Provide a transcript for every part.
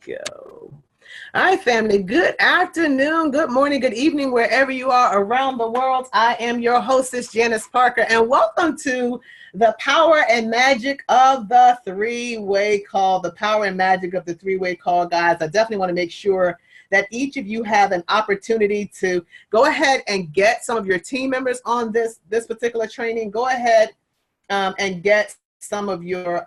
go. All right, family. Good afternoon, good morning, good evening, wherever you are around the world. I am your hostess, Janice Parker, and welcome to the power and magic of the three-way call. The power and magic of the three-way call, guys. I definitely want to make sure that each of you have an opportunity to go ahead and get some of your team members on this particular training. Go ahead and get some of your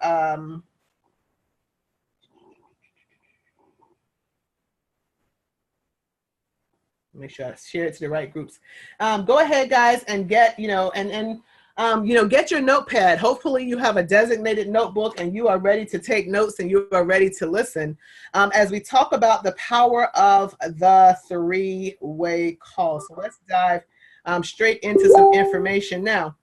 make sure I share it to the right groups. Go ahead, guys, and get, get your notepad. Hopefully you have a designated notebook and you are ready to take notes and you are ready to listen as we talk about the power of the three-way call. So let's dive straight into some information now.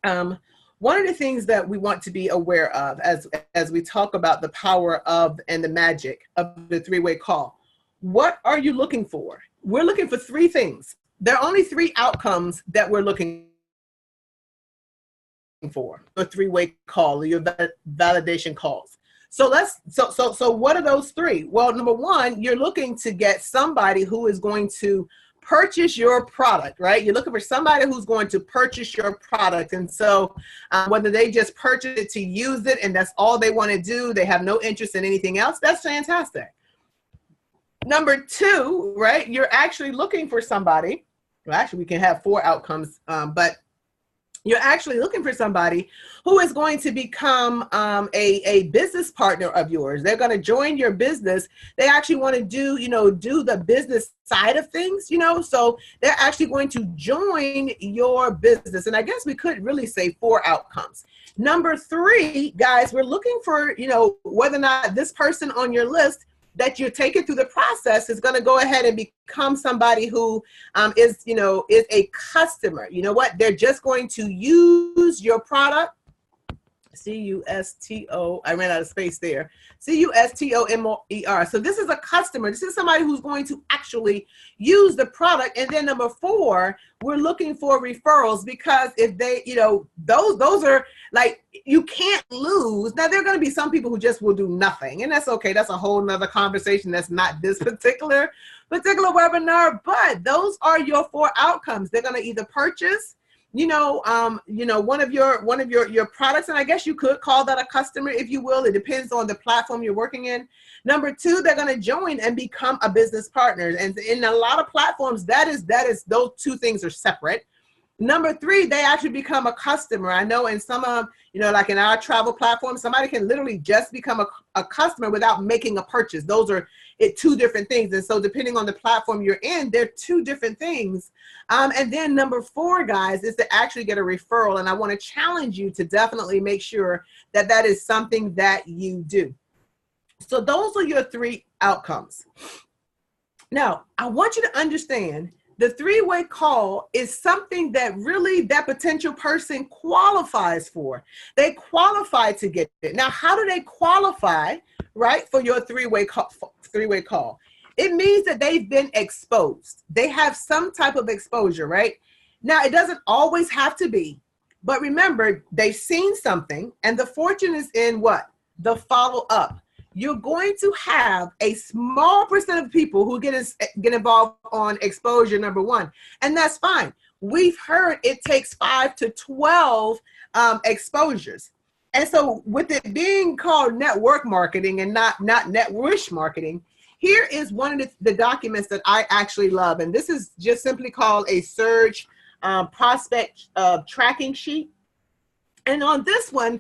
One of the things that we want to be aware of as we talk about the power of and the magic of the three-way call, what are you looking for? We're looking for three things. There are only three outcomes that we're looking for a three-way call or your validation calls. So what are those three? Well, number one, you're looking to get somebody who is going to purchase your product, right? You're looking for somebody who's going to purchase your product. And so whether they just purchase it to use it and that's all they want to do, they have no interest in anything else, that's fantastic. Number two, right? You're actually looking for somebody. Well, actually, we can have four outcomes, but you're actually looking for somebody who is going to become a business partner of yours. They're going to join your business. They actually want to do the business side of things, so they're actually going to join your business. And I guess we could really say four outcomes. Number three, guys, we're looking for, whether or not this person on your list that you're taking through the process is going to go ahead and become somebody who is a customer. You know what? They're just going to use your product. C-U-S-T-O, I ran out of space there. C-U-S-T-O-M-O-E-R. So this is a customer. This is somebody who's going to actually use the product. And then number four, we're looking for referrals because if they, those are like, you can't lose. Now, there are going to be some people who just will do nothing. And that's okay. That's a whole nother conversation. That's not this particular webinar, but those are your four outcomes. They're going to either purchase, one of your products, and I guess you could call that a customer, if you will. It depends on the platform you're working in. Number two, they're going to join and become a business partner. And in a lot of platforms, that is those two things are separate. Number three, they actually become a customer. I know in some of, like in our travel platform, somebody can literally just become a customer without making a purchase. Those are two different things. And so depending on the platform you're in, they're two different things. And then number four, guys, is to actually get a referral. And I want to challenge you to definitely make sure that that is something that you do. So those are your three outcomes. Now, I want you to understand the three-way call is something that really that potential person qualifies for. They qualify to get it. Now, how do they qualify, right, for your three-way call? It means that they've been exposed. They have some type of exposure, right? Now, it doesn't always have to be, but remember, they've seen something, and the fortune is in what? The follow-up. You're going to have a small percent of people who get involved on exposure number one, and that's fine. We've heard it takes 5 to 12 exposures. And so with it being called network marketing and not net wish marketing, here is one of the documents that I actually love. And this is just simply called a Surge prospect tracking sheet. And on this one,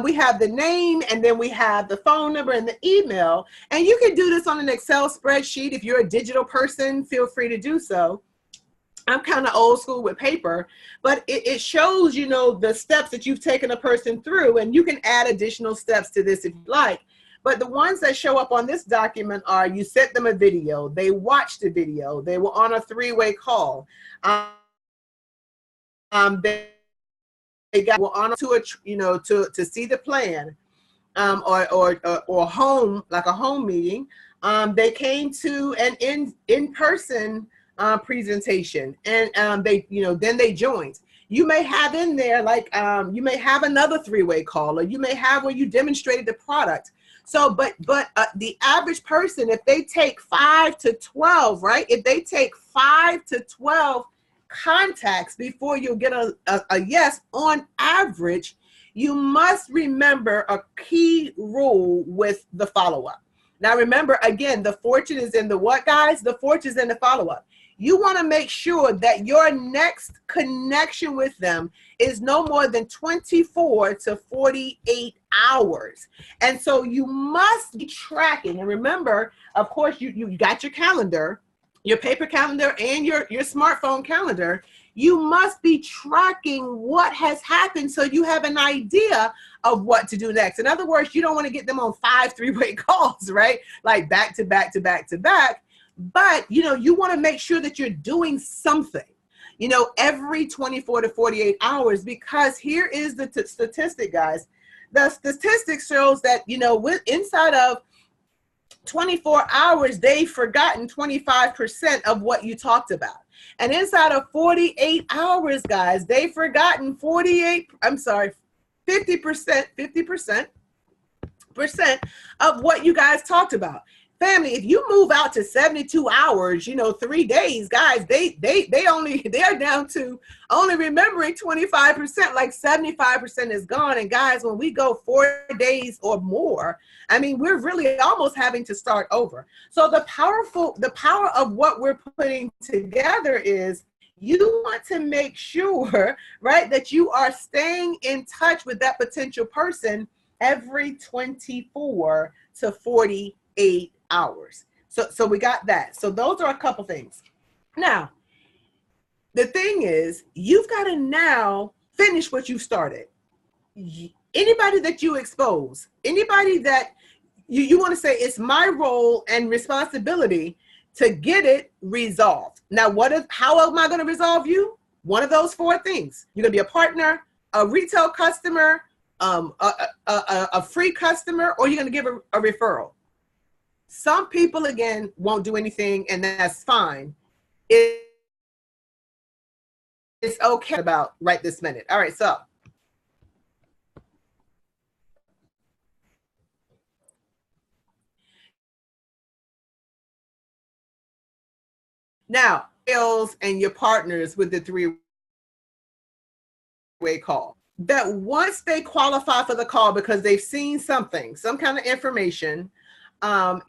we have the name, and then we have the phone number and the email. And you can do this on an Excel spreadsheet. If you're a digital person, feel free to do so. I'm kind of old school with paper, but it shows, the steps that you've taken a person through, and you can add additional steps to this if you like. But the ones that show up on this document are you sent them a video, they watched the video, they were on a three-way call, they got on to to see the plan, or home, like a home meeting. They came to an in-person presentation, and then they joined. You may have in there you may have another three-way call, or you may have where you demonstrated the product. So, but the average person, if they take 5 to 12, right? If they take 5 to 12 contacts before you get a yes, on average, you must remember a key rule with the follow-up. Now, remember, again, the fortune is in the what, guys? The fortune is in the follow-up. You want to make sure that your next connection with them is no more than 24 to 48 hours. And so you must be tracking. And remember, of course, you got your calendar, your paper calendar and your smartphone calendar. You must be tracking what has happened so you have an idea of what to do next. In other words, you don't want to get them on 5 three-way calls, right? Like back to back to back to back. But, you want to make sure that you're doing something, every 24 to 48 hours, because here is the statistic, guys. The statistics shows that, inside of 24 hours, they've forgotten 25% of what you talked about. And inside of 48 hours, guys, they've forgotten 50% of what you guys talked about. Family, if you move out to 72 hours, 3 days, guys, they're down to only remembering 25%, like 75% is gone. And guys, when we go 4 days or more, I mean, we're really almost having to start over. So the power of what we're putting together is you want to make sure, right, that you are staying in touch with that potential person every 24 to 48 hours. So we got that. So those are a couple things. Now, the thing is, you've got to now finish what you started. Anybody that you expose, anybody that you want to say, it's my role and responsibility to get it resolved. Now, how am I going to resolve you? One of those 4 things. You're going to be a partner, a retail customer, a free customer, or you're going to give a referral. Some people, again, won't do anything, and that's fine. It's okay about right this minute. All right, so now, sales and your partners with the 3-way call, that once they qualify for the call because they've seen something, some kind of information,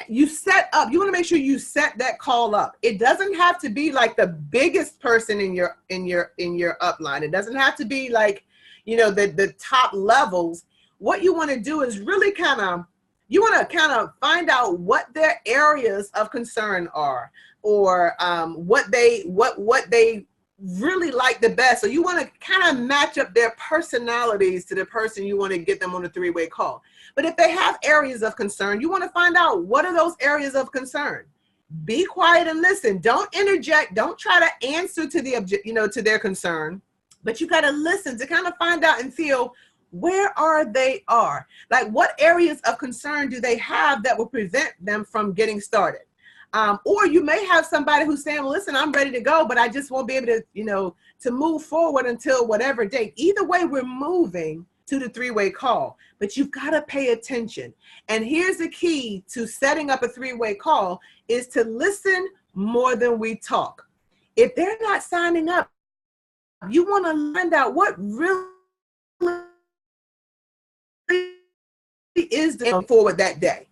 you want to make sure you set that call up. It doesn't have to be like the biggest person in your upline. It doesn't have to be like, the top levels. What you want to do is really you want to find out what their areas of concern are, or what they really like the best. So you want to kind of match up their personalities to the person you want to get them on a 3-way call. But if they have areas of concern, you want to find out what are those areas of concern. Be quiet and listen. Don't interject. Don't try to answer to to their concern, but you got to listen to kind of find out and feel where they are. Like, what areas of concern do they have that will prevent them from getting started? Or you may have somebody who's saying, well, listen, I'm ready to go, but I just won't be able to, to move forward until whatever date. Either way, we're moving to the 3-way call, but you've got to pay attention. And here's the key to setting up a 3-way call is to listen more than we talk. If they're not signing up, you want to find out what really is the forward that day.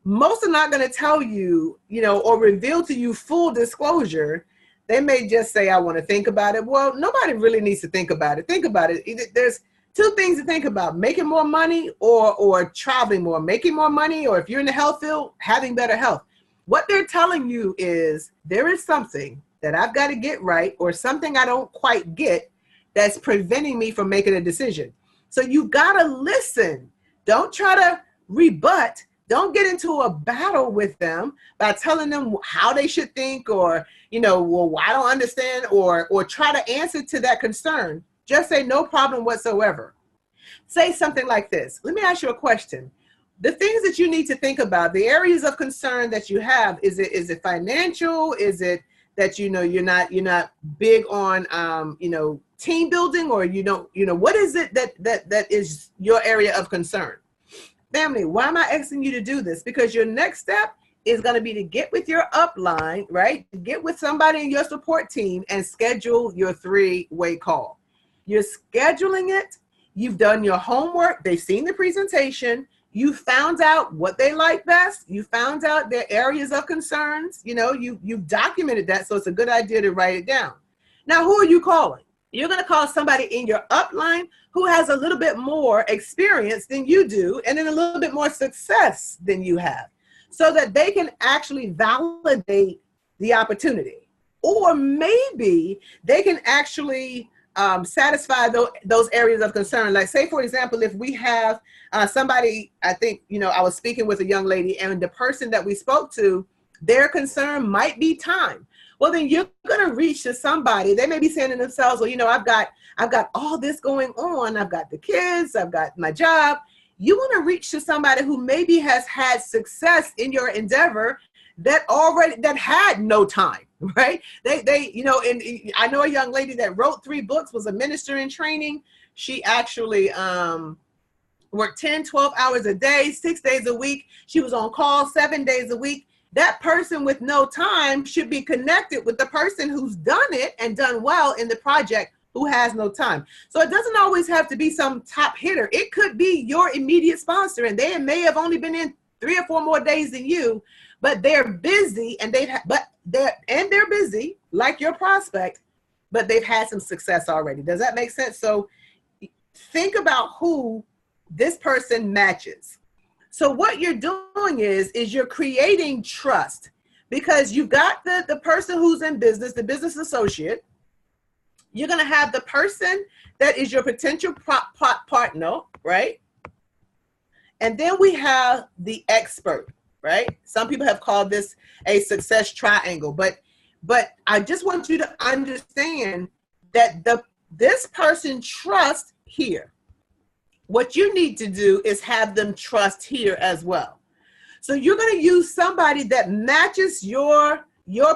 Most are not going to tell you, or reveal to you full disclosure. They may just say, I want to think about it. Well, nobody really needs to think about it. Think about it. There's 2 things to think about: making more money or traveling more. Making more money, or if you're in the health field, having better health. What they're telling you is there is something that I've got to get right, or something I don't quite get that's preventing me from making a decision. So you got to listen. Don't try to rebut. Don't get into a battle with them by telling them how they should think, or, well, I don't understand, or try to answer to that concern. Just say, no problem whatsoever. Say something like this: let me ask you a question. The things that you need to think about, the areas of concern that you have, is it financial? Is it that, you're not big on, team building, or what is it that is your area of concern? Family, why am I asking you to do this? Because your next step is going to be to get with your upline, right? Get with somebody in your support team and schedule your three-way call. You're scheduling it. You've done your homework. They've seen the presentation. You found out what they like best. You found out their areas of concerns. You know, you've documented that, so it's a good idea to write it down. Now, who are you calling? You're going to call somebody in your upline who has a little bit more experience than you do and then a little bit more success than you have, so that they can actually validate the opportunity. Or maybe they can actually satisfy those areas of concern. Like, say, for example, if we have somebody, I think, you know, I was speaking with a young lady, and the person that we spoke to, their concern might be time. Well, then you're going to reach to somebody. They may be saying to themselves, well, you know, I've got all this going on. I've got the kids, I've got my job. You want to reach to somebody who maybe has had success in your endeavor that had no time, right? They, you know, and I know a young lady that wrote 3 books, was a minister in training. She actually worked 10, 12 hours a day, 6 days a week. She was on call 7 days a week. That person with no time should be connected with the person who's done it and done well in the project who has no time. So it doesn't always have to be some top hitter. It could be your immediate sponsor, and they may have only been in 3 or 4 more days than you, but they're busy, and they're busy like your prospect, but they've had some success already. Does that make sense? So think about who this person matches. So what you're doing is you're creating trust, because you've got the person who's in business, the business associate. You're going to have the person that is your potential partner, right? And then we have the expert, right? Some people have called this a success triangle, but I just want you to understand that this person trusts here. What you need to do is have them trust here as well. So you're going to use somebody that matches your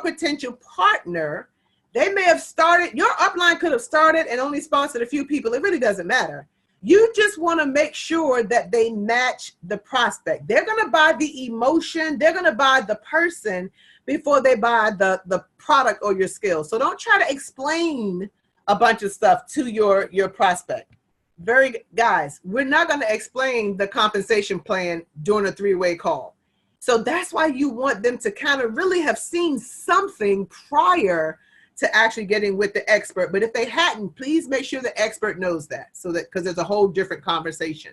potential partner. They may have started, your upline could have started and only sponsored a few people. It really doesn't matter. You just want to make sure that they match the prospect. They're going to buy the emotion. They're going to buy the person before they buy the product or your skills. So don't try to explain a bunch of stuff to your prospect. Guys, we're not going to explain the compensation plan during a 3-way call. So that's why you want them to kind of really have seen something prior to actually getting with the expert. But if they hadn't, please make sure the expert knows that, so that, because there's a whole different conversation.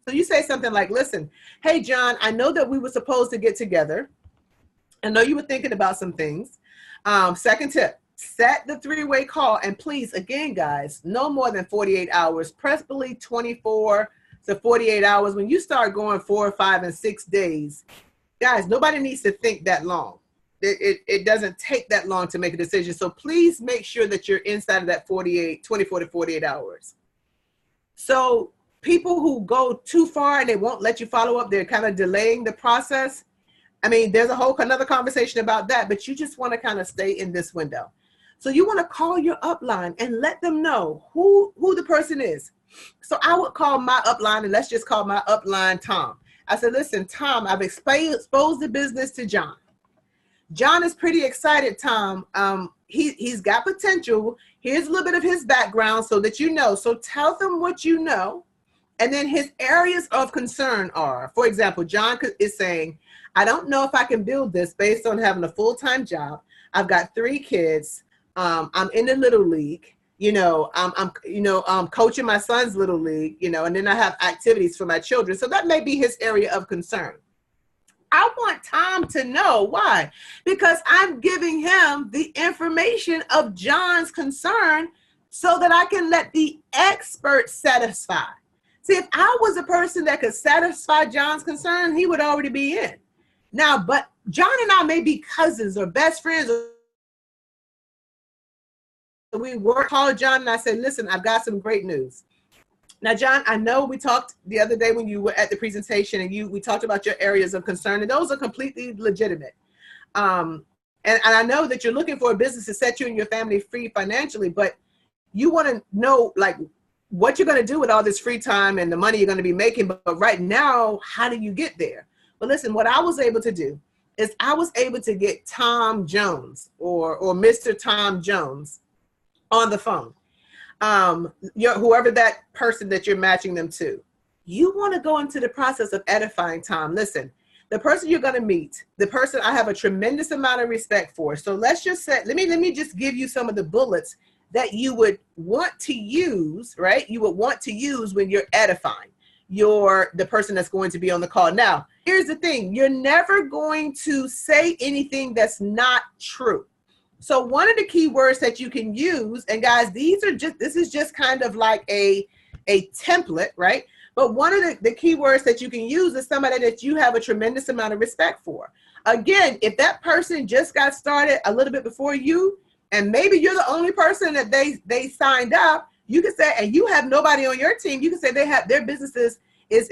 So you say something like, listen, hey, John, I know that we were supposed to get together. I know you were thinking about some things. Second tip. Set the 3-way call, and please, again, guys, no more than 48 hours, preferably 24 to 48 hours. When you start going 4, 5, and 6 days, guys, nobody needs to think that long. It doesn't take that long to make a decision. So please make sure that you're inside of that 24 to 48 hours. So people who go too far and they won't let you follow up, they're kind of delaying the process. I mean, there's another conversation about that, but you just want to kind of stay in this window. So you want to call your upline and let them know who the person is. So I would call my upline, and let's just call my upline Tom. I said, listen, Tom, I've exposed the business to John. John is pretty excited, Tom. He's got potential. Here's a little bit of his background so that you know. So tell them what you know. And then his areas of concern are, for example, John is saying, I don't know if I can build this based on having a full-time job. I've got 3 kids. I'm in the little league, I'm coaching my son's little league, and then I have activities for my children. So that may be his area of concern. I want Tom to know why, because I'm giving him the information of John's concern so that I can let the expert satisfy. See, if I was a person that could satisfy John's concern, he would already be in. Now, but John and I may be cousins or best friends. We called John and I said, listen, I've got some great news. Now, John, I know we talked the other day when you were at the presentation and we talked about your areas of concern, and those are completely legitimate. And I know that you're looking for a business to set you and your family free financially, but you want to know, like, what you're going to do with all this free time and the money you're going to be making. But right now, how do you get there? Well, listen, what I was able to do is I was able to get Tom Jones or Mr. Tom Jones on the phone. Whoever that person that you're matching them to, you want to go into the process of edifying Tom. Listen, the person you're going to meet, the person I have a tremendous amount of respect for. So let's just say, let me just give you some of the bullets that you would want to use, right? You would want to use when you're edifying the person that's going to be on the call. Now, here's the thing. You're never going to say anything that's not true. So one of the key words that you can use, and guys, this is just kind of like a template, right? But one of the key words that you can use is somebody that you have a tremendous amount of respect for. Again, if that person just got started a little bit before you, and maybe you're the only person that they signed up, you can say, and you have nobody on your team, you can say their businesses is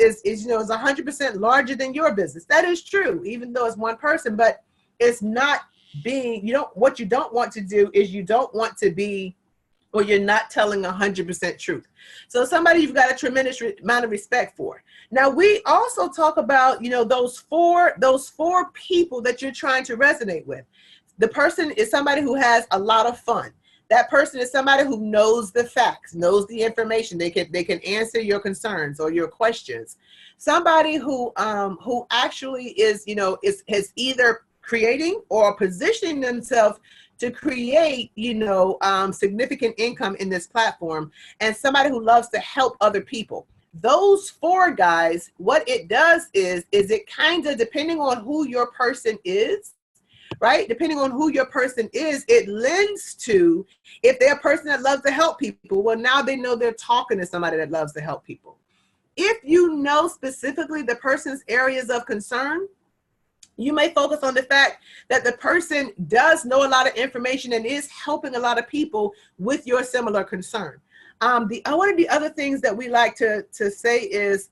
100% larger than your business. That is true, even though it's one person, but it's not what you don't want to do is you don't want to be, or you're not telling 100% truth. So somebody you've got a tremendous amount of respect for. Now we also talk about, those four people that you're trying to resonate with. The person is somebody who has a lot of fun. That person is somebody who knows the facts, knows the information. They can answer your concerns or your questions. Somebody who actually is either creating or positioning themselves to create, significant income in this platform, and somebody who loves to help other people. Those four guys, what it does is it kind of, depending on who your person is, right? Depending on who your person is, it lends to, if they're a person that loves to help people, well, now they know they're talking to somebody that loves to help people. If you know specifically the person's areas of concern, you may focus on the fact that the person does know a lot of information and is helping a lot of people with your similar concern. One of the other things that we like to say is,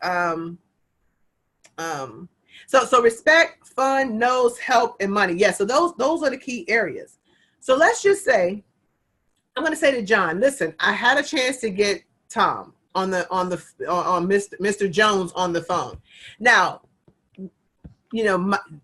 so respect, fun, knows, help, and money. Yeah, so those are the key areas. So let's just say, I'm going to say to John, listen, I had a chance to get Tom on Mr. Jones on the phone. Now,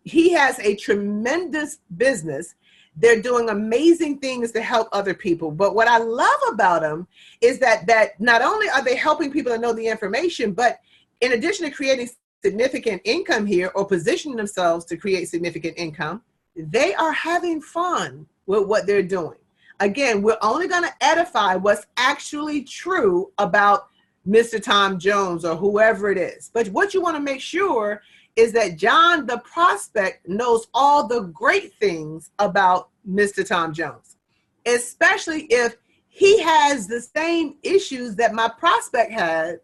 he has a tremendous business. They're doing amazing things to help other people. But what I love about them is that not only are they helping people to know the information, but in addition to creating significant income here or positioning themselves to create significant income, they are having fun with what they're doing. Again, we're only going to edify what's actually true about Mr. Tom Jones or whoever it is. But what you want to make sure is that John, the prospect, knows all the great things about Mr. Tom Jones, especially if he has the same issues that my prospect had.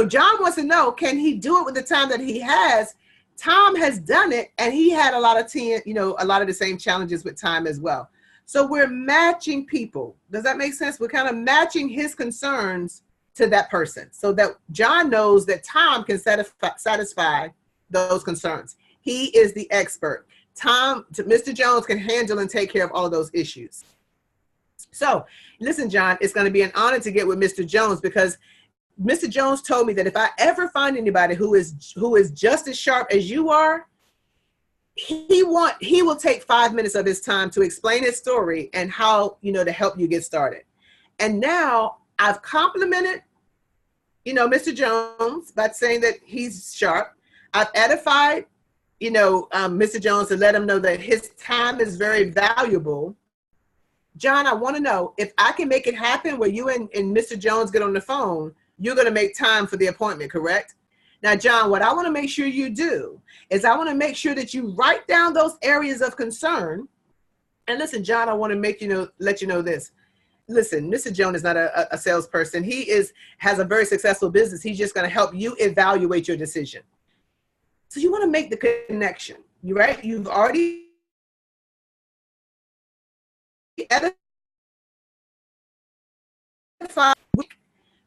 John wants to know, can he do it with the time that he has? Tom has done it, and he had a lot of the same challenges with time as well. So we're matching people. Does that make sense? We're kind of matching his concerns to that person so that John knows that Tom can satisfy those concerns. He is the expert. Mr. Jones can handle and take care of all of those issues. So listen, John, it's going to be an honor to get with Mr. Jones, because Mr. Jones told me that if I ever find anybody who is just as sharp as you are, he will take 5 minutes of his time to explain his story and how, to help you get started. And now I've complimented, Mr. Jones by saying that he's sharp. I've edified, Mr. Jones, to let him know that his time is very valuable. John, I want to know if I can make it happen where you and Mr. Jones get on the phone, you're going to make time for the appointment, correct? Now, John, what I want to make sure you do is I want to make sure that you write down those areas of concern. And listen, John, I want to let you know this. Listen, Mr. Jones is not a salesperson. He has a very successful business. He's just going to help you evaluate your decision. So you want to make the connection, right? You've already edified,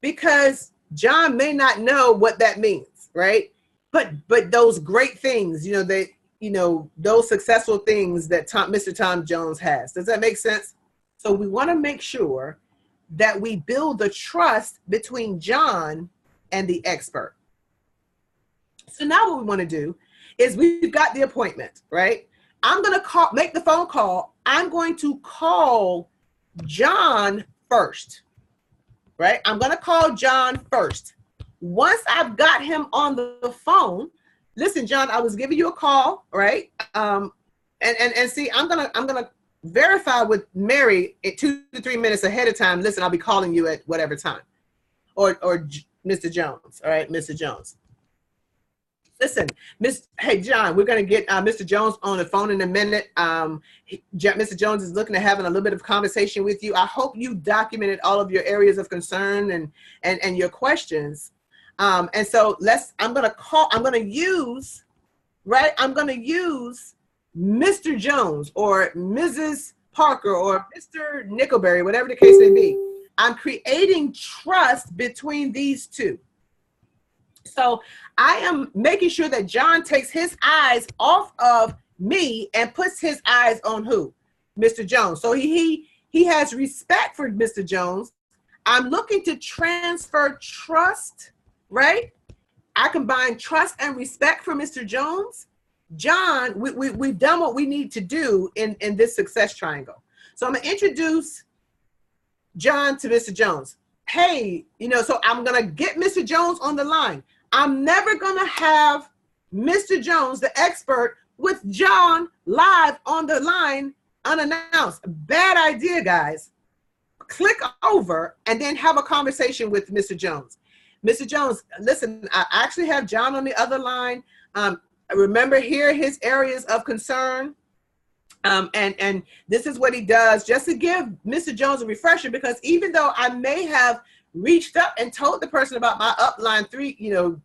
because John may not know what that means, right? But those great things, those successful things that Mr. Tom Jones has. Does that make sense? So we want to make sure that we build the trust between John and the expert. So now what we want to do is we've got the appointment, right? I'm going to make the phone call. I'm going to call John first, right? I'm going to call John first. Once I've got him on the phone, listen, John, I was giving you a call, right? And see, I'm gonna verify with Mary at 2 to 3 minutes ahead of time. Listen, I'll be calling you at whatever time, or Mr. Jones, all right, Mr. Jones. Listen, hey, John, we're going to get Mr. Jones on the phone in a minute. Mr. Jones is looking to having a little bit of conversation with you. I hope you documented all of your areas of concern and your questions. And so I'm going to use Mr. Jones or Mrs. Parker or Mr. Nickelberry, whatever the case may be. I'm creating trust between these two. So I am making sure that John takes his eyes off of me and puts his eyes on who? Mr. Jones. So he has respect for Mr. Jones. I'm looking to transfer trust, right? I combine trust and respect for Mr. Jones. John, we've done what we need to do in this success triangle. So I'm going to introduce John to Mr. Jones. Hey, so I'm going to get Mr. Jones on the line. I'm never going to have Mr. Jones, the expert, with John live on the line unannounced. Bad idea, guys. Click over and then have a conversation with Mr. Jones. Mr. Jones, listen, I actually have John on the other line. Remember here his areas of concern. And this is what he does, just to give Mr. Jones a refresher, because even though I may have reached up and told the person about my upline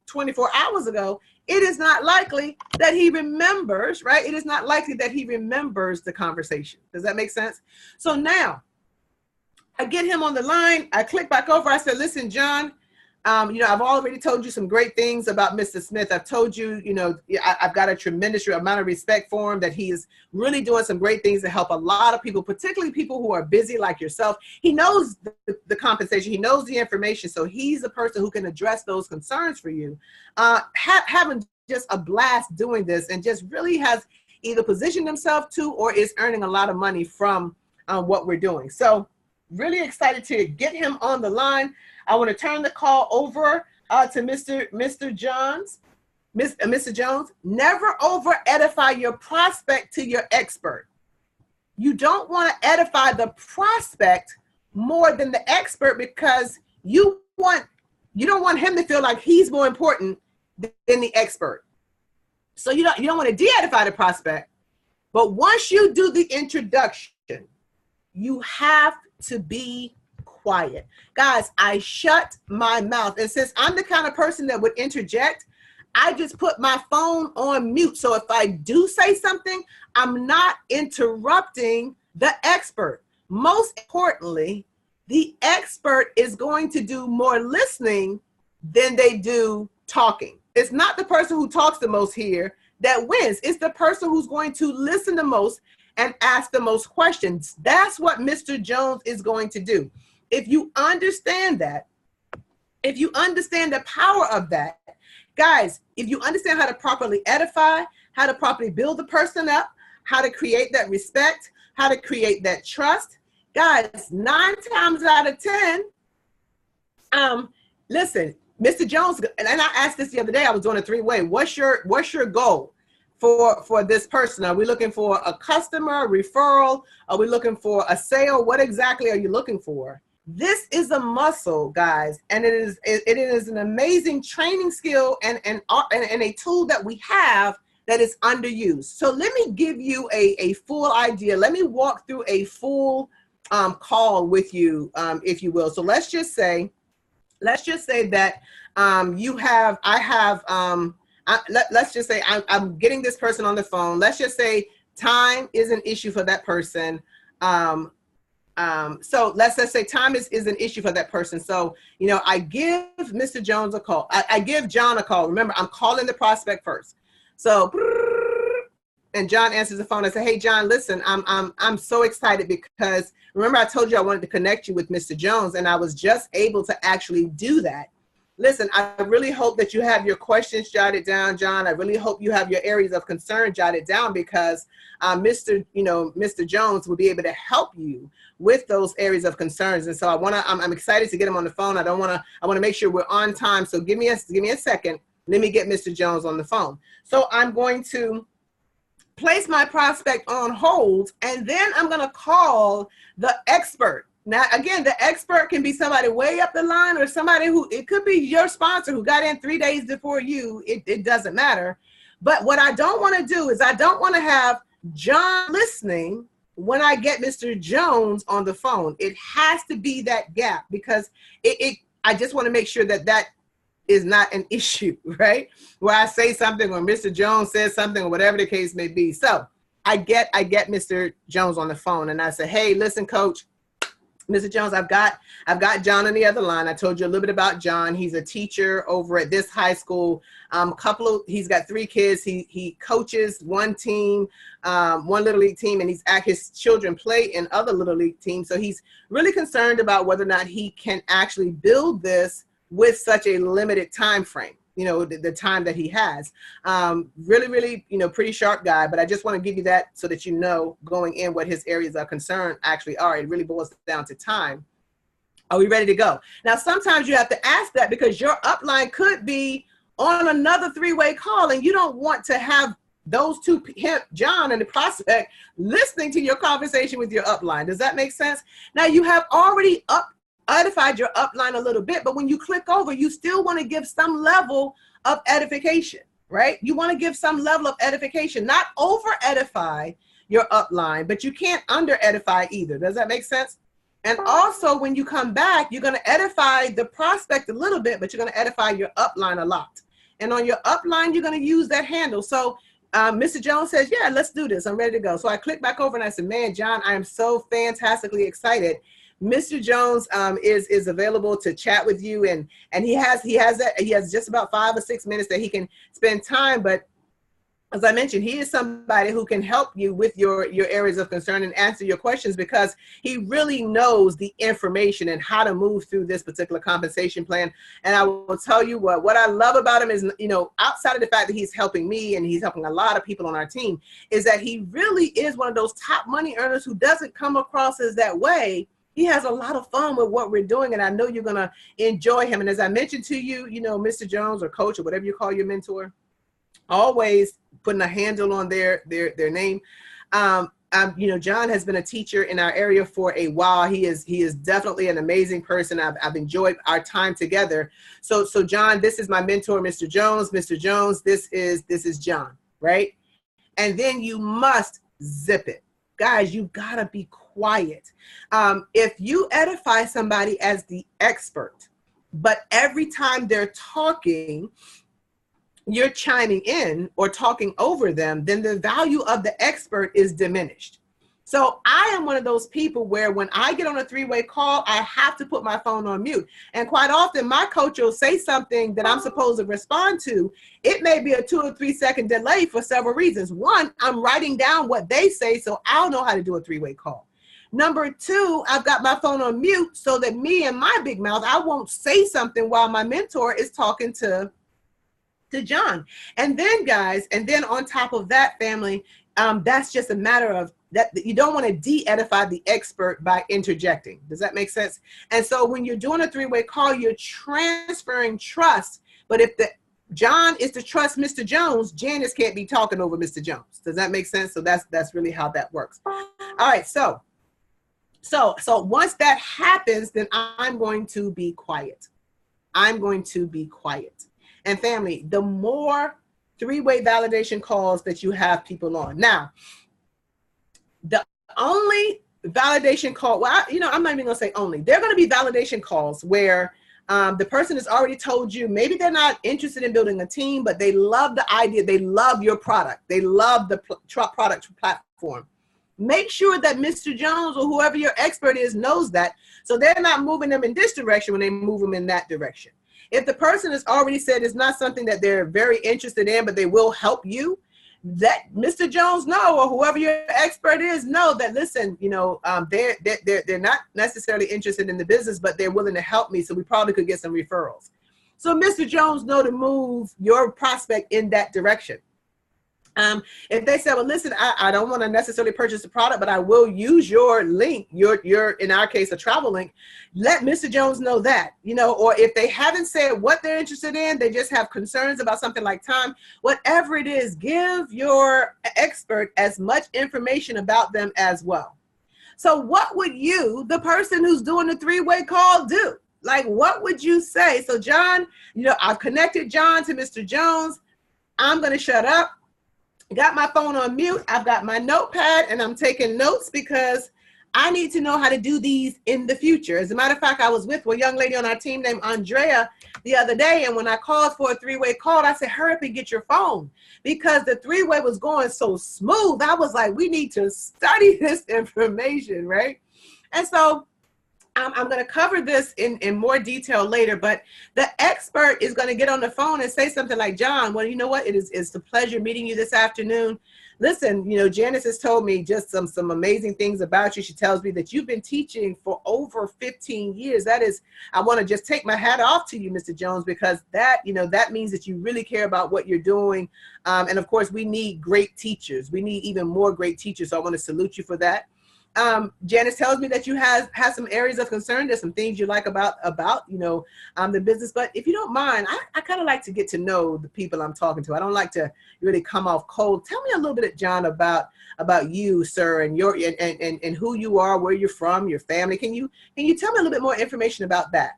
24 hours ago, it is not likely that he remembers, right? It is not likely that he remembers the conversation. Does that make sense? So now I get him on the line. I click back over. I said, listen, John, I've already told you some great things about Mr. Smith. I've told you, I've got a tremendous amount of respect for him, that he is really doing some great things to help a lot of people, particularly people who are busy like yourself. He knows the compensation. He knows the information. So he's the person who can address those concerns for you. Having just a blast doing this, and just really has either positioned himself to or is earning a lot of money from what we're doing. So really excited to get him on the line. I want to turn the call over to Mr. Jones. Mr. Jones, never over edify your prospect to your expert. You don't want to edify the prospect more than the expert, because you don't want him to feel like he's more important than the expert. So you don't want to de-edify the prospect, but once you do the introduction, you have to be quiet. Guys, I shut my mouth. And since I'm the kind of person that would interject, I just put my phone on mute. So if I do say something, I'm not interrupting the expert. Most importantly, the expert is going to do more listening than they do talking. It's not the person who talks the most here that wins. It's the person who's going to listen the most and ask the most questions. That's what Mr. Jones is going to do. If you understand that, if you understand the power of that, guys, if you understand how to properly edify, how to properly build the person up, how to create that respect, how to create that trust, guys, 9 times out of 10, listen, Mr. Jones, and I asked this the other day, I was doing a 3-way. What's your goal for this person? Are we looking for a customer, a referral? Are we looking for a sale? What exactly are you looking for? This is a muscle, guys, and it is an amazing training skill and a tool that we have that is underused. So let me give you a full idea. Let me walk through a full call with you, if you will. So let's just say that let's just say I'm getting this person on the phone. Let's just say time is an issue for that person. So let's just say time is an issue for that person. So, I give Mr. Jones a call. I give John a call. Remember, I'm calling the prospect first. So and John answers the phone. I say, hey, John, listen, I'm so excited because remember I told you I wanted to connect you with Mr. Jones, and I was just able to actually do that. Listen, I really hope that you have your questions jotted down, John. I really hope you have your areas of concern jotted down because Mr. Jones will be able to help you with those areas of concerns. And so I'm excited to get him on the phone. I want to make sure we're on time. So give me a second. Let me get Mr. Jones on the phone. So I'm going to place my prospect on hold, and then I'm going to call the expert. Now, again, the expert can be somebody way up the line or somebody who, it could be your sponsor who got in 3 days before you. It doesn't matter. But what I don't want to do is I don't want to have John listening when I get Mr. Jones on the phone. It has to be that gap because I just want to make sure that is not an issue, right? Where I say something or Mr. Jones says something or whatever the case may be. So I get Mr. Jones on the phone and I say, hey, listen, coach, Mr. Jones, I've got John on the other line. I told you a little bit about John. He's a teacher over at this high school. He's got 3 kids. He coaches one team, one Little League team, and his children play in other Little League teams. So he's really concerned about whether or not he can actually build this with such a limited time frame. The time that he has. Really, pretty sharp guy, but I just want to give you that so that you know going in what his areas of concern actually are. It really boils down to time. Are we ready to go? Now, sometimes you have to ask that because your upline could be on another 3-way call and you don't want to have those two, John and the prospect, listening to your conversation with your upline. Does that make sense? Now, you have already edified your upline a little bit, but when you click over, you still want to give some level of edification, right? You want to give some level of edification, not over edify your upline, but you can't under edify either. Does that make sense? And also when you come back, you're going to edify the prospect a little bit, but you're going to edify your upline a lot. And on your upline, you're going to use that handle. So Mr. Jones says, yeah, let's do this. I'm ready to go. So I click back over and I said, man, John, I am so fantastically excited. Mr. Jones is available to chat with you, and he has just about 5 or 6 minutes that he can spend time. But as I mentioned, he is somebody who can help you with your areas of concern and answer your questions because he really knows the information and how to move through this particular compensation plan. And I will tell you what I love about him is, outside of the fact that he's helping me and he's helping a lot of people on our team, is that he really is one of those top money earners who doesn't come across as that way. He has a lot of fun with what we're doing, and I know you're going to enjoy him. And as I mentioned to you, Mr. Jones or coach or whatever you call your mentor, always putting a handle on their name. John has been a teacher in our area for a while. He is definitely an amazing person. I've enjoyed our time together. So John, this is my mentor, Mr. Jones. Mr. Jones, this is John, right? And then you must zip it. Guys, you gotta be quiet. If you edify somebody as the expert, but every time they're talking, you're chiming in or talking over them, then the value of the expert is diminished. So I am one of those people where when I get on a 3-way call, I have to put my phone on mute. And quite often my coach will say something that I'm supposed to respond to. It may be a 2 or 3 second delay for several reasons. One, I'm writing down what they say, so I'll know how to do a 3-way call. Number 2, I've got my phone on mute so that me and my big mouth, I won't say something while my mentor is talking to John. And then guys, on top of that, family, that's just a matter of that you don't want to de-edify the expert by interjecting. Does that make sense? And so when you're doing a 3-way call, you're transferring trust. But if John is to trust Mr. Jones, Janice can't be talking over Mr. Jones. Does that make sense? So that's really how that works. All right. So once that happens, then I'm going to be quiet. I'm going to be quiet. And family, the more 3-way validation calls that you have people on. Now, the only validation call, well, I'm not even gonna say only. There are gonna be validation calls where the person has already told you, maybe they're not interested in building a team, but they love the idea, they love your product, they love the product platform. Make sure that Mr. Jones or whoever your expert is knows that, so they're not moving them in this direction when they move them in that direction. If the person has already said it's not something that they're very interested in, but they will help you, let Mr. Jones know, or whoever your expert is know that, listen, you know, they're not necessarily interested in the business, but they're willing to help me. So we probably could get some referrals. So Mr. Jones know to move your prospect in that direction. If they say, well, listen, I don't want to necessarily purchase the product, but I will use your link, your, in our case, a travel link, let Mr. Jones know that, you know, or if they haven't said what they're interested in, they just have concerns about something like time, whatever it is, give your expert as much information about them as well. So what would you, the person who's doing the three-way call, do? Like, what would you say? So John, you know, I've connected John to Mr. Jones. I'm going to shut up. Got my phone on mute. I've got my notepad and I'm taking notes because I need to know how to do these in the future. As a matter of fact, I was with a young lady on our team named Andrea the other day, and when I called for a three-way call, I said, hurry up and get your phone, because the three-way was going so smooth. I was like, we need to study this information, right? And so I'm going to cover this in more detail later, but the expert is going to get on the phone and say something like, John, well, you know what? It's a pleasure meeting you this afternoon. Listen, you know, Janice has told me just some amazing things about you. She tells me that you've been teaching for over 15 years. That is, I want to just take my hat off to you, Mr. Jones, because that, you know, that means that you really care about what you're doing. And of course, we need great teachers. We need even more great teachers. So I want to salute you for that. Janice tells me that you have some areas of concern. There's some things you like about you know, the business. But if you don't mind, I kind of like to get to know the people I'm talking to. I don't like to really come off cold. Tell me a little bit, John, about you, sir, and your and who you are, where you're from, your family. Can you tell me a little bit more information about that?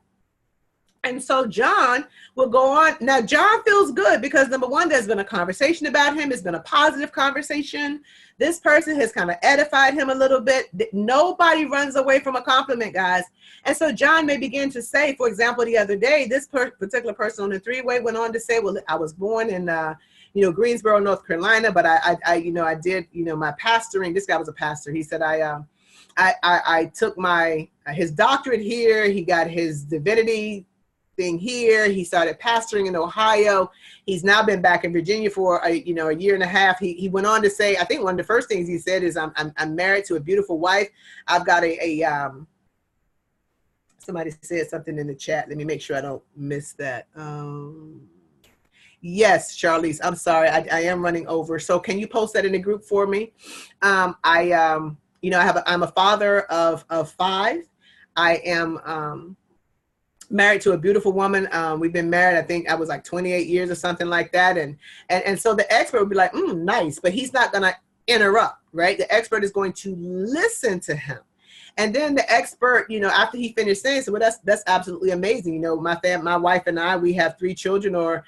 And so John will go on. Now, John feels good because, number one, there's been a conversation about him. It's been a positive conversation. This person has kind of edified him a little bit. Nobody runs away from a compliment, guys. And so John may begin to say, for example, the other day, this particular person on the three-way went on to say, well, I was born in, you know, Greensboro, North Carolina, but you know, I did, you know, my pastoring. This guy was a pastor. He said, I took his doctorate here. He got his divinity thing here. He started pastoring in Ohio. He's now been back in Virginia for a year and a half. He went on to say, I think one of the first things he said is, I'm married to a beautiful wife. I've got somebody said something in the chat. Let me make sure I don't miss that. Yes, Charlize, I'm sorry. I am running over. So can you post that in the group for me? I'm a father of 5. I am married to a beautiful woman. We've been married, I think I was like 28 years or something like that. And so the expert would be like, nice, but he's not going to interrupt, right? The expert is going to listen to him. And then the expert, you know, after he finished saying, so, well, that's absolutely amazing. You know, my wife and I, we have 3 children, or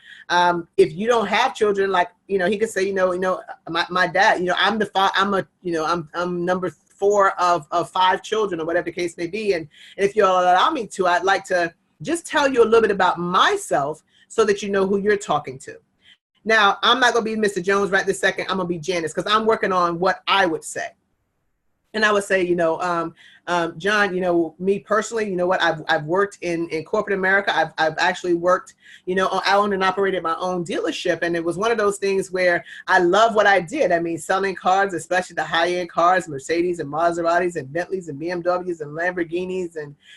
if you don't have children, like, you know, he could say, my dad, you know, I'm number 4 of 5 children, or whatever the case may be. And if you'll allow me to, I'd like to just tell you a little bit about myself so that you know who you're talking to. Now, I'm not going to be Mr. Jones right this second. I'm going to be Janice, because I'm working on what I would say. And I would say, John, you know, me personally, you know what, I've worked in corporate America. I've actually worked, you know, I owned and operated my own dealership. And it was one of those things where I love what I did. I mean, selling cars, especially the high-end cars, Mercedes and Maseratis and Bentleys and BMWs and Lamborghinis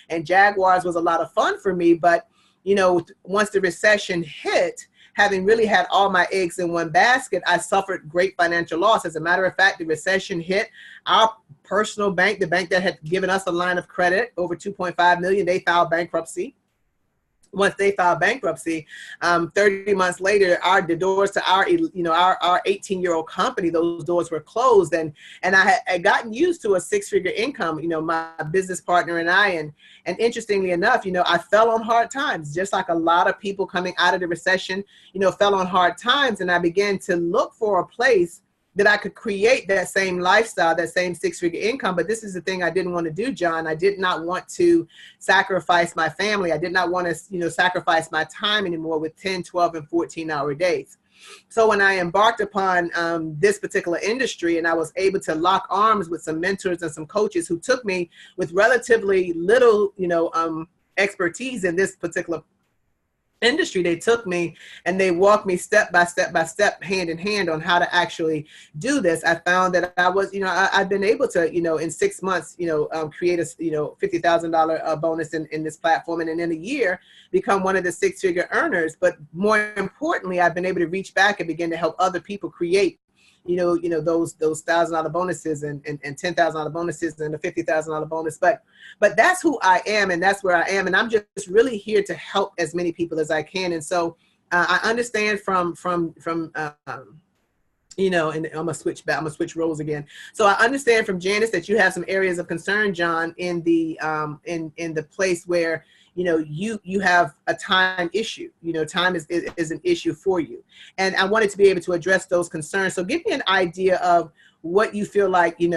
and Jaguars was a lot of fun for me. But, you know, once the recession hit, having really had all my eggs in one basket, I suffered great financial loss. As a matter of fact, the recession hit our personal bank, the bank that had given us a line of credit over $2.5 million. They filed bankruptcy. Once they filed bankruptcy, 30 months later, the doors to our 18-year-old company, those doors were closed. And I had gotten used to a 6-figure income, you know, my business partner and I. And interestingly enough, you know, I fell on hard times, just like a lot of people coming out of the recession, you know, fell on hard times. And I began to look for a place that I could create that same lifestyle, that same 6-figure income. But this is the thing I didn't want to do, John. I did not want to sacrifice my family. I did not want to, you know, sacrifice my time anymore with 10, 12, and 14-hour days. So when I embarked upon this particular industry, and I was able to lock arms with some mentors and some coaches who took me with relatively little, you know, expertise in this particular industry, they took me and they walked me step by step, hand in hand on how to actually do this. I found that I was, I've been able to, in 6 months, create a, $50,000 bonus in this platform. And then in a year, become one of the 6-figure earners. But more importantly, I've been able to reach back and begin to help other people create those $1,000 bonuses and $10,000 bonuses and a $50,000 bonus. But that's who I am, and that's where I am. And I'm just really here to help as many people as I can. And so I understand from and I'm gonna switch back. I'm gonna switch roles again. So I understand from Janice that you have some areas of concern, John, in the place where you have a time issue. Time is an issue for you. And I wanted to be able to address those concerns. So give me an idea of what you feel like, would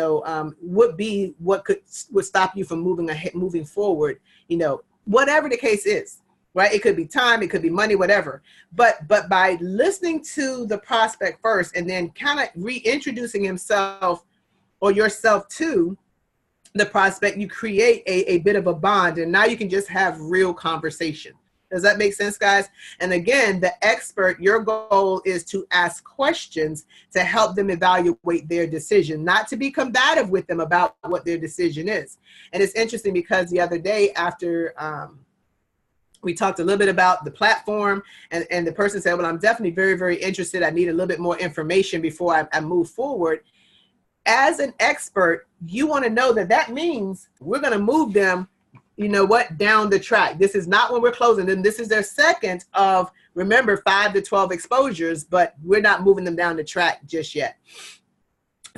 stop you from moving forward, whatever the case is, right? It could be time, it could be money, whatever. But by listening to the prospect first and then kind of reintroducing himself or yourself to the prospect, you create a bit of a bond, and now you can just have real conversation. Does that make sense, guys? And again, the expert, your goal is to ask questions to help them evaluate their decision, not to be combative with them about what their decision is. And it's interesting because the other day after we talked a little bit about the platform, and the person said, well, I'm definitely very, very interested. I need a little bit more information before I move forward. As an expert, you want to know that means we're going to move them, down the track. This is not when we're closing them. This is their second of, remember, 5 to 12 exposures, but we're not moving them down the track just yet.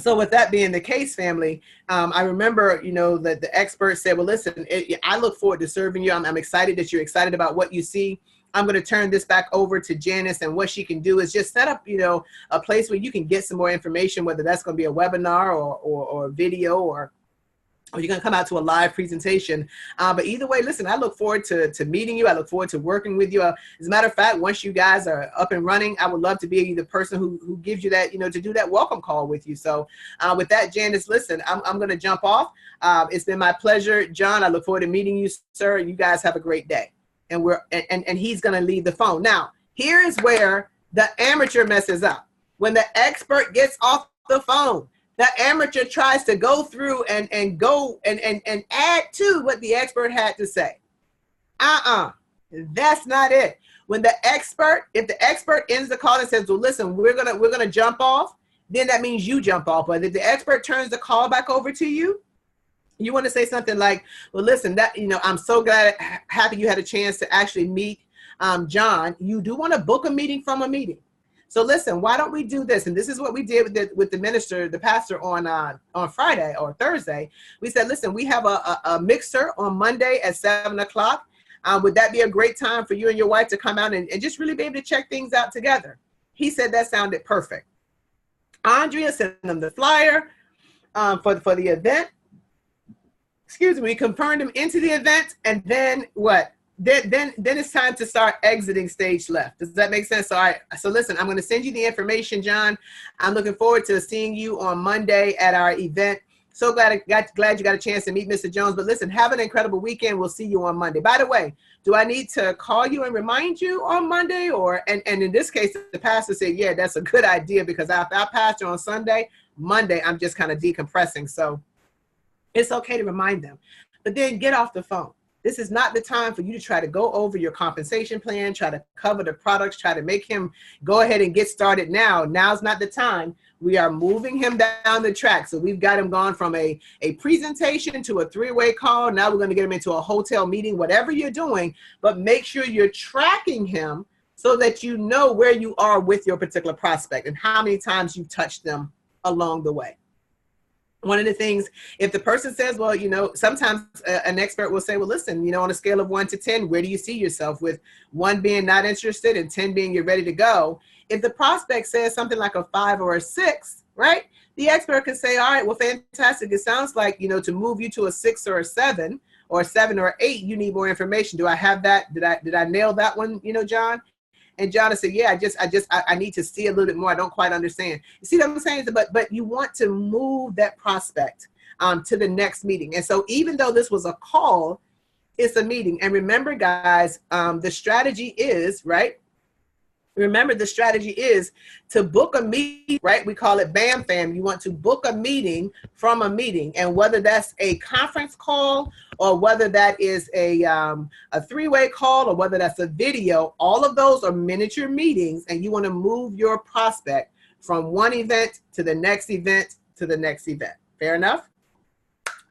So with that being the case, family, I remember, that the expert said, well, listen, I look forward to serving you. I'm excited that you're excited about what you see. I'm going to turn this back over to Janice, and what she can do is just set up, a place where you can get some more information, whether that's going to be a webinar or a video or you're going to come out to a live presentation. But either way, listen, I look forward to meeting you. I look forward to working with you. As a matter of fact, once you guys are up and running, I would love to be the person who gives you that, to do that welcome call with you. So with that, Janice, listen, I'm going to jump off. It's been my pleasure, John. I look forward to meeting you, sir. You guys have a great day. And he's going to leave the phone. Now, here is where the amateur messes up. When the expert gets off the phone, the amateur tries to go through and add to what the expert had to say. That's not it. When if the expert ends the call and says, well, listen, we're gonna jump off, then that means you jump off. But if the expert turns the call back over to you, you want to say something like, well, listen, I'm so happy you had a chance to actually meet John. You do want to book a meeting from a meeting. So listen, why don't we do this? And this is what we did with the pastor on Friday or Thursday. We said, listen, we have a mixer on Monday at 7 o'clock. Would that be a great time for you and your wife to come out and just really be able to check things out together? He said that sounded perfect. Andrea sent them the flyer for the event. We confirmed him into the event, and then what? Then it's time to start exiting stage left. Does that make sense? All right. So listen, I'm going to send you the information, John. I'm looking forward to seeing you on Monday at our event. So glad you got a chance to meet Mr. Jones. But listen, have an incredible weekend. We'll see you on Monday. By the way, do I need to call you and remind you on Monday? And in this case, the pastor said, yeah, that's a good idea, because our pastor on Sunday, Monday, I'm just kind of decompressing. So it's okay to remind them. But then get off the phone. This is not the time for you to try to go over your compensation plan, try to cover the products, try to make him go ahead and get started now. Now's not the time. We are moving him down the track. So we've got him gone from a presentation to a 3-way call. Now we're going to get him into a hotel meeting, whatever you're doing, but make sure you're tracking him so that you know where you are with your particular prospect and how many times you've touched them along the way. One of the things, if the person says, well, sometimes an expert will say, well, listen, on a scale of 1 to 10, where do you see yourself, with 1 being not interested and 10 being you're ready to go? If the prospect says something like a 5 or a 6, right? The expert can say, all right, well, fantastic. It sounds like, to move you to a 6 or a 7 or a 7 or 8, you need more information. Do I have that? Did I nail that one, John? And John said, yeah, I need to see a little bit more. I don't quite understand. You see what I'm saying? But you want to move that prospect to the next meeting. And so even though this was a call, it's a meeting. And remember, guys, the strategy is, right? Remember, the strategy is to book a meeting, right? We call it BAM Fam. You want to book a meeting from a meeting. And whether that's a conference call or whether that is a three-way call or whether that's a video, all of those are miniature meetings, and you want to move your prospect from one event to the next event to the next event. Fair enough?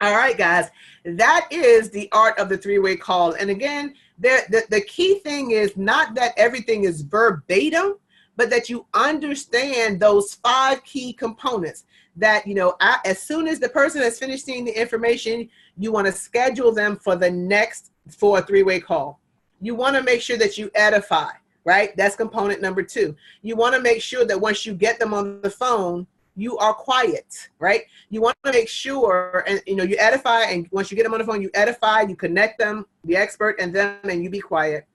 All right, guys, that is the art of the three-way call. And again, the key thing is not that everything is verbatim, but that you understand those 5 key components that, you know, as soon as the person has finished seeing the information, you want to schedule them for a three-way call. You want to make sure that you edify, right? That's component number 2. You want to make sure that once you get them on the phone, you are quiet, right? You want to make sure, and you know, you edify, and once you get them on the phone, you edify, you connect them, the expert and them, and you be quiet.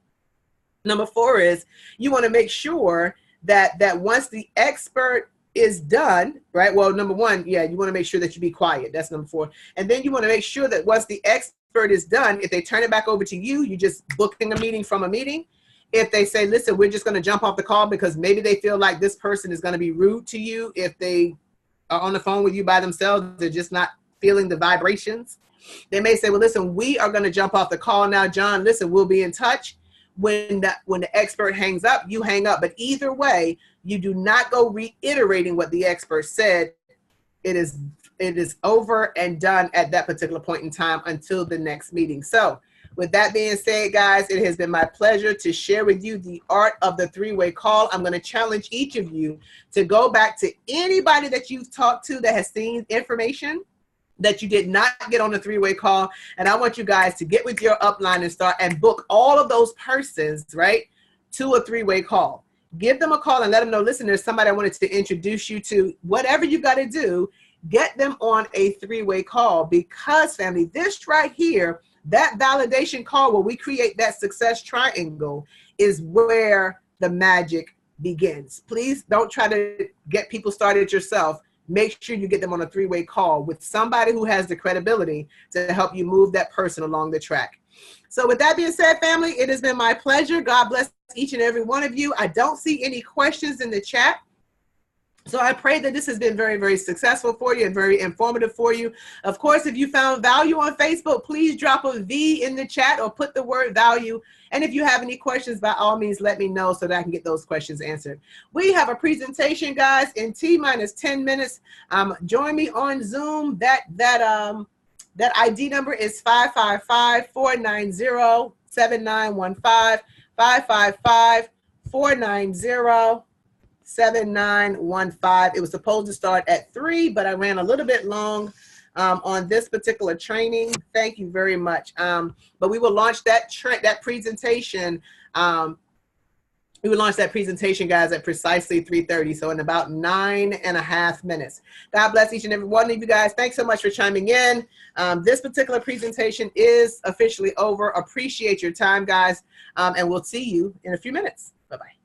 Number 4 is you want to make sure that once the expert is done, right? Well, number 1, yeah, you want to make sure that you be quiet. That's number 4. And then you want to make sure that once the expert is done, if they turn it back over to you, you're just booking a meeting from a meeting. If they say, listen, we're just going to jump off the call because maybe they feel like this person is going to be rude to you. If they are on the phone with you by themselves, they're just not feeling the vibrations. They may say, well, listen, we are going to jump off the call now, John. Listen, we'll be in touch. When the expert hangs up, you hang up. But either way, you do not go reiterating what the expert said. It is over and done at that particular point in time until the next meeting. So with that being said, guys, it has been my pleasure to share with you the art of the three-way call. I'm going to challenge each of you to go back to anybody that you've talked to that has seen information that you did not get on the three-way call. And I want you guys to get with your upline and start and book all of those persons, right, to a three-way call. Give them a call and let them know, listen, there's somebody I wanted to introduce you to. Whatever you got to do, get them on a three-way call, because, family, this right here, that validation call where we create that success triangle, is where the magic begins. Please don't try to get people started yourself. Make sure you get them on a three-way call with somebody who has the credibility to help you move that person along the track. So with that being said, family, it has been my pleasure. God bless each and every one of you. I don't see any questions in the chat. So I pray that this has been very, very successful for you and very informative for you. Of course, if you found value on Facebook, please drop a V in the chat or put the word value. And if you have any questions, by all means, let me know so that I can get those questions answered. We have a presentation, guys, in T-minus 10 minutes. Join me on Zoom. That ID number is 555-490-7915, 555-490-7915. It was supposed to start at 3, but I ran a little bit long on this particular training. Thank you very much. But we will launch that presentation. We will launch that presentation, guys, at precisely 3:30. So in about 9.5 minutes. God bless each and every one of you guys. Thanks so much for chiming in. This particular presentation is officially over. Appreciate your time, guys. And we'll see you in a few minutes. Bye-bye.